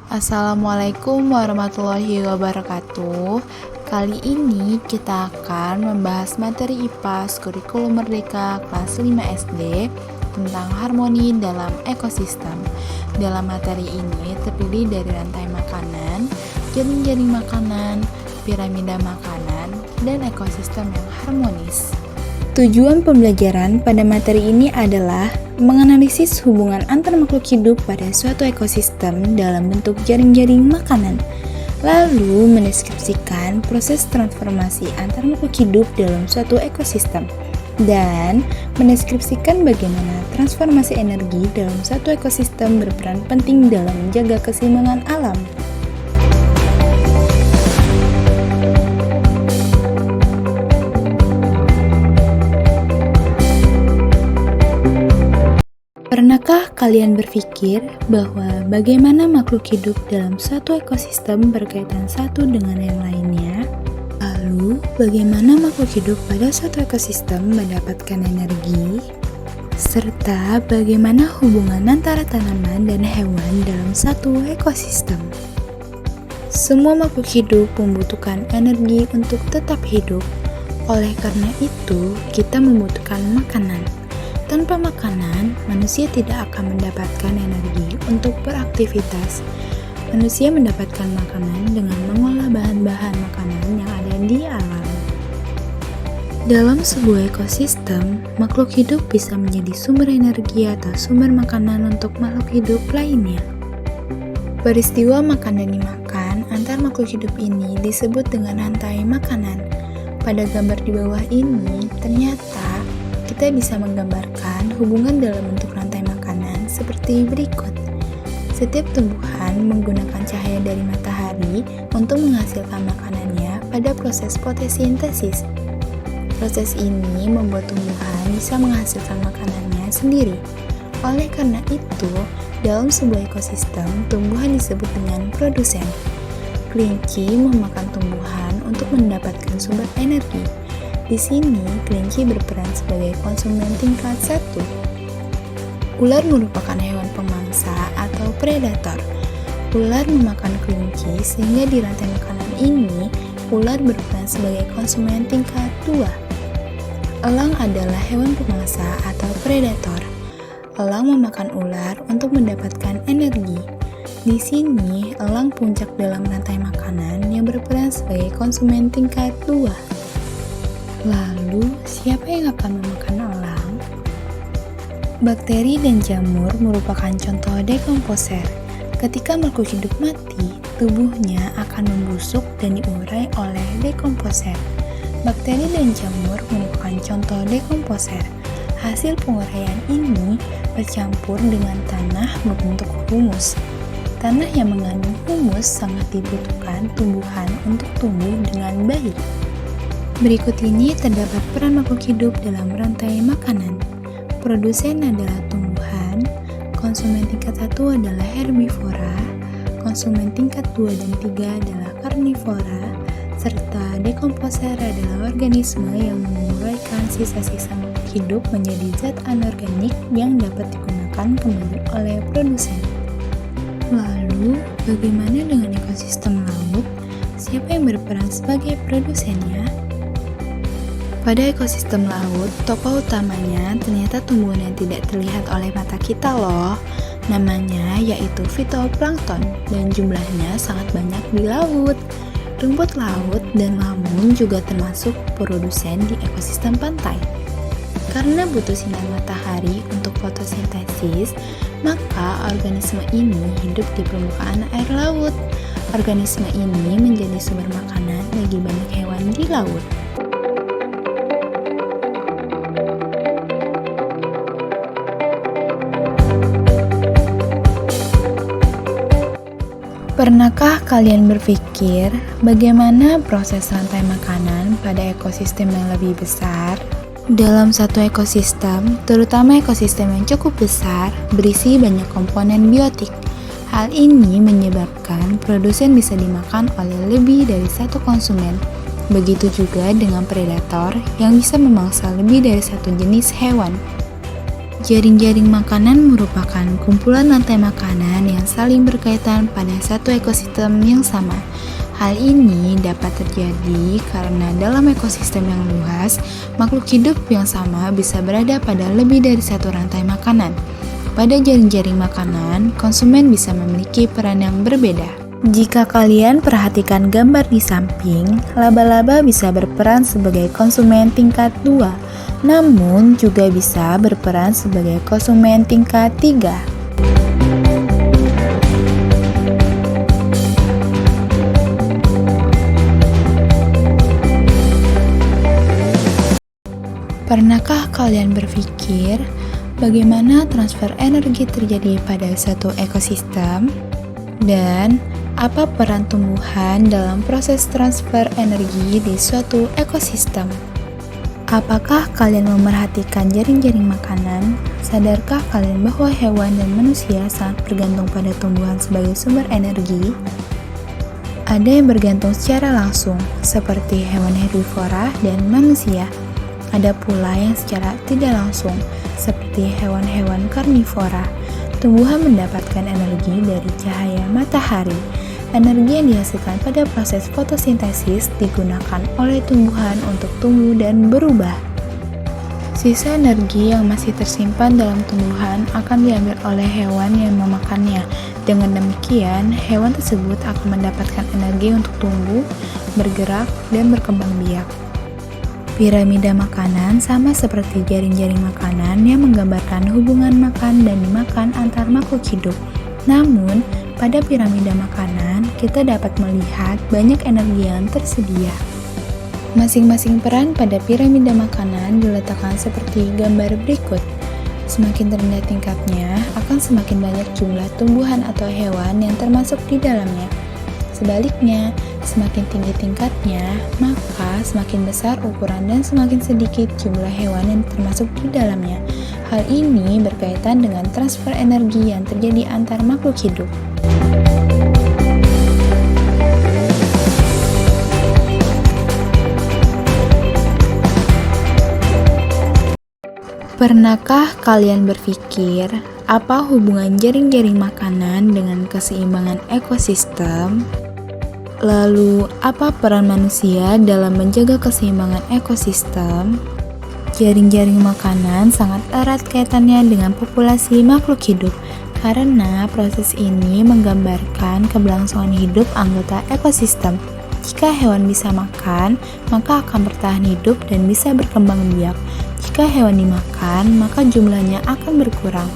Assalamualaikum warahmatullahi wabarakatuh. Kali ini kita akan membahas materi IPAS Kurikulum Merdeka kelas 5 SD tentang harmoni dalam ekosistem. Dalam materi ini terdiri dari rantai makanan, jaring-jaring makanan, piramida makanan, dan ekosistem yang harmonis. Tujuan pembelajaran pada materi ini adalah menganalisis hubungan antar makhluk hidup pada suatu ekosistem dalam bentuk jaring-jaring makanan, lalu mendeskripsikan proses transformasi antar makhluk hidup dalam suatu ekosistem, dan mendeskripsikan bagaimana transformasi energi dalam suatu ekosistem berperan penting dalam menjaga keseimbangan alam. Pernahkah kalian berpikir bahwa bagaimana makhluk hidup dalam suatu ekosistem berkaitan satu dengan yang lainnya? Lalu, bagaimana makhluk hidup pada suatu ekosistem mendapatkan energi? Serta bagaimana hubungan antara tanaman dan hewan dalam satu ekosistem? Semua makhluk hidup membutuhkan energi untuk tetap hidup. Oleh karena itu, kita membutuhkan makanan. Tanpa makanan, manusia tidak akan mendapatkan energi untuk beraktivitas. Manusia mendapatkan makanan dengan mengolah bahan-bahan makanan yang ada di alam. Dalam sebuah ekosistem, makhluk hidup bisa menjadi sumber energi atau sumber makanan untuk makhluk hidup lainnya. Peristiwa makan dan dimakan antar makhluk hidup ini disebut dengan rantai makanan. Pada gambar di bawah ini, ternyata kita bisa menggambarkan hubungan dalam bentuk rantai makanan seperti berikut. Setiap tumbuhan menggunakan cahaya dari matahari untuk menghasilkan makanannya pada proses fotosintesis. Proses ini membuat tumbuhan bisa menghasilkan makanannya sendiri. Oleh karena itu, dalam sebuah ekosistem, tumbuhan disebut dengan produsen. Kelinci memakan tumbuhan untuk mendapatkan sumber energi. Di sini, kelinci berperan sebagai konsumen tingkat 1. Ular merupakan hewan pemangsa atau predator. Ular memakan kelinci sehingga di rantai makanan ini, ular berperan sebagai konsumen tingkat 2. Elang adalah hewan pemangsa atau predator. Elang memakan ular untuk mendapatkan energi. Di sini, elang puncak dalam rantai makanan yang berperan sebagai konsumen tingkat 2. Lalu, siapa yang akan memakan elang? Bakteri dan jamur merupakan contoh dekomposer. Ketika makhluk hidup mati, tubuhnya akan membusuk dan diurai oleh dekomposer. Bakteri dan jamur merupakan contoh dekomposer. Hasil penguraian ini bercampur dengan tanah berbentuk humus. Tanah yang mengandung humus sangat dibutuhkan tumbuhan untuk tumbuh dengan baik. Berikut ini terdapat peran makhluk hidup dalam rantai makanan. Produsen adalah tumbuhan, konsumen tingkat 1 adalah herbivora, konsumen tingkat 2 dan 3 adalah karnivora, serta dekomposer adalah organisme yang menguraikan sisa-sisa makhluk hidup menjadi zat anorganik yang dapat digunakan kembali oleh produsen. Lalu, bagaimana dengan ekosistem laut? Siapa yang berperan sebagai produsennya? Pada ekosistem laut, tokoh utamanya ternyata tumbuhan yang tidak terlihat oleh mata kita loh. Namanya yaitu fitoplankton dan jumlahnya sangat banyak di laut. Rumput laut dan lamun juga termasuk produsen di ekosistem pantai. Karena butuh sinar matahari untuk fotosintesis, maka organisme ini hidup di permukaan air laut. Organisme ini menjadi sumber makanan bagi banyak hewan di laut. Pernahkah kalian berpikir bagaimana proses rantai makanan pada ekosistem yang lebih besar? Dalam satu ekosistem, terutama ekosistem yang cukup besar, berisi banyak komponen biotik. Hal ini menyebabkan produsen bisa dimakan oleh lebih dari satu konsumen. Begitu juga dengan predator yang bisa memangsa lebih dari satu jenis hewan. Jaring-jaring makanan merupakan kumpulan rantai makanan yang saling berkaitan pada satu ekosistem yang sama. Hal ini dapat terjadi karena dalam ekosistem yang luas, makhluk hidup yang sama bisa berada pada lebih dari satu rantai makanan. Pada jaring-jaring makanan, konsumen bisa memiliki peran yang berbeda. Jika kalian perhatikan gambar di samping, laba-laba bisa berperan sebagai konsumen tingkat 2, namun juga bisa berperan sebagai konsumen tingkat 3. Pernahkah kalian berpikir bagaimana transfer energi terjadi pada suatu ekosistem? Dan apa peran tumbuhan dalam proses transfer energi di suatu ekosistem? Apakah kalian memerhatikan jaring-jaring makanan? Sadarkah kalian bahwa hewan dan manusia sangat bergantung pada tumbuhan sebagai sumber energi? Ada yang bergantung secara langsung, seperti hewan herbivora dan manusia. Ada pula yang secara tidak langsung, seperti hewan-hewan karnivora. Tumbuhan mendapatkan energi dari cahaya matahari. Energi yang dihasilkan pada proses fotosintesis digunakan oleh tumbuhan untuk tumbuh dan berubah. Sisa energi yang masih tersimpan dalam tumbuhan akan diambil oleh hewan yang memakannya. Dengan demikian, hewan tersebut akan mendapatkan energi untuk tumbuh, bergerak, dan berkembang biak. Piramida makanan sama seperti jaring-jaring makanan yang menggambarkan hubungan makan dan dimakan antar makhluk hidup. Namun, pada piramida makanan, kita dapat melihat banyak energi yang tersedia. Masing-masing peran pada piramida makanan diletakkan seperti gambar berikut. Semakin rendah tingkatnya, akan semakin banyak jumlah tumbuhan atau hewan yang termasuk di dalamnya. Sebaliknya, semakin tinggi tingkatnya, maka semakin besar ukuran dan semakin sedikit jumlah hewan yang termasuk di dalamnya. Hal ini berkaitan dengan transfer energi yang terjadi antar makhluk hidup. Pernahkah kalian berpikir apa hubungan jaring-jaring makanan dengan keseimbangan ekosistem? Lalu, apa peran manusia dalam menjaga keseimbangan ekosistem? Jaring-jaring makanan sangat erat kaitannya dengan populasi makhluk hidup, karena proses ini menggambarkan keberlangsungan hidup anggota ekosistem. Jika hewan bisa makan, maka akan bertahan hidup dan bisa berkembang biak. Jika hewan dimakan, maka jumlahnya akan berkurang.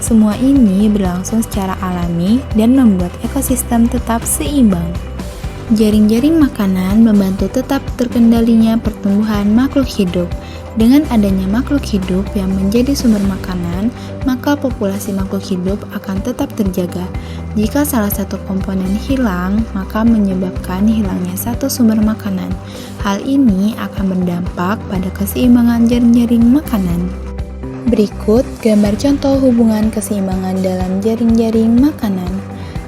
Semua ini berlangsung secara alami dan membuat ekosistem tetap seimbang. Jaring-jaring makanan membantu tetap terkendalinya pertumbuhan makhluk hidup. Dengan adanya makhluk hidup yang menjadi sumber makanan, maka populasi makhluk hidup akan tetap terjaga. Jika salah satu komponen hilang, maka menyebabkan hilangnya satu sumber makanan. Hal ini akan berdampak pada keseimbangan jaring-jaring makanan. Berikut gambar contoh hubungan keseimbangan dalam jaring-jaring makanan.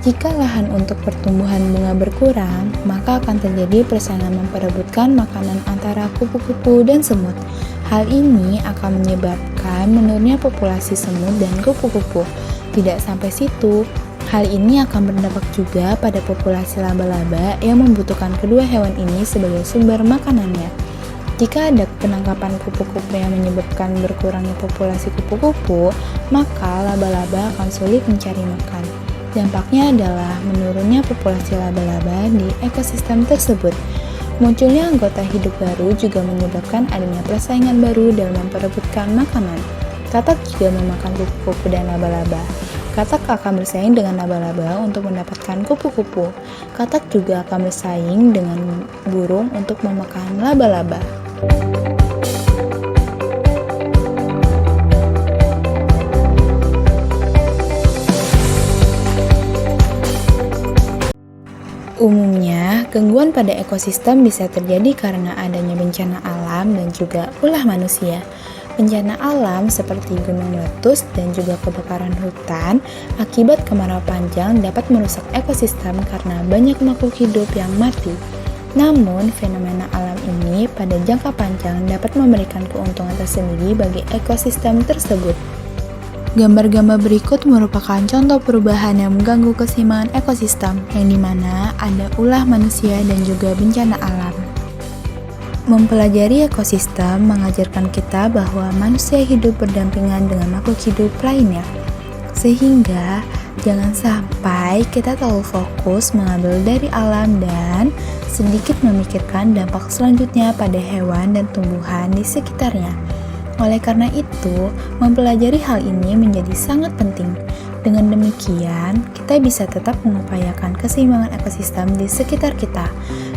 Jika lahan untuk pertumbuhan bunga berkurang, maka akan terjadi persaingan memperebutkan makanan antara kupu-kupu dan semut. Hal ini akan menyebabkan menurunnya populasi semut dan kupu-kupu. Tidak sampai situ, hal ini akan berdampak juga pada populasi laba-laba yang membutuhkan kedua hewan ini sebagai sumber makanannya. Jika ada penangkapan kupu-kupu yang menyebabkan berkurangnya populasi kupu-kupu, maka laba-laba akan sulit mencari makan. Dampaknya adalah menurunnya populasi laba-laba di ekosistem tersebut. Munculnya anggota hidup baru juga menyebabkan adanya persaingan baru dalam memperebutkan makanan. Katak juga memakan kupu-kupu dan laba-laba. Katak akan bersaing dengan laba-laba untuk mendapatkan kupu-kupu. Katak juga akan bersaing dengan burung untuk memakan laba-laba. Umumnya, gangguan pada ekosistem bisa terjadi karena adanya bencana alam dan juga ulah manusia. Bencana alam seperti gunung meletus dan juga kebakaran hutan akibat kemarau panjang dapat merusak ekosistem karena banyak makhluk hidup yang mati. Namun, fenomena alam ini pada jangka panjang dapat memberikan keuntungan tersendiri bagi ekosistem tersebut. Gambar-gambar berikut merupakan contoh perubahan yang mengganggu keseimbangan ekosistem, yang dimana ada ulah manusia dan juga bencana alam. Mempelajari ekosistem mengajarkan kita bahwa manusia hidup berdampingan dengan makhluk hidup lainnya, sehingga jangan sampai kita terlalu fokus mengambil dari alam dan sedikit memikirkan dampak selanjutnya pada hewan dan tumbuhan di sekitarnya. Oleh karena itu, mempelajari hal ini menjadi sangat penting. Dengan demikian, kita bisa tetap mengupayakan keseimbangan ekosistem di sekitar kita.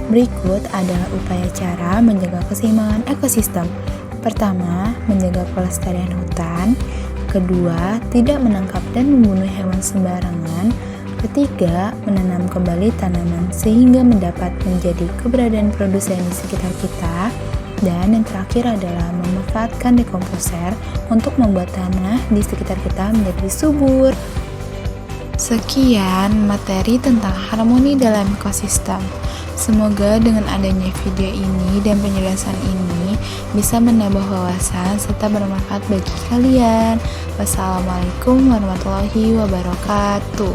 Berikut adalah upaya cara menjaga keseimbangan ekosistem. Pertama, menjaga kelestarian hutan. Kedua, tidak menangkap dan membunuh hewan sembarangan. Ketiga, menanam kembali tanaman sehingga mendapat menjadi keberadaan produsen di sekitar kita. Dan yang terakhir adalah memanfaatkan dekomposer untuk membuat tanah di sekitar kita menjadi subur. Sekian materi tentang harmoni dalam ekosistem. Semoga dengan adanya video ini dan penjelasan ini bisa menambah wawasan serta bermanfaat bagi kalian. Wassalamualaikum warahmatullahi wabarakatuh.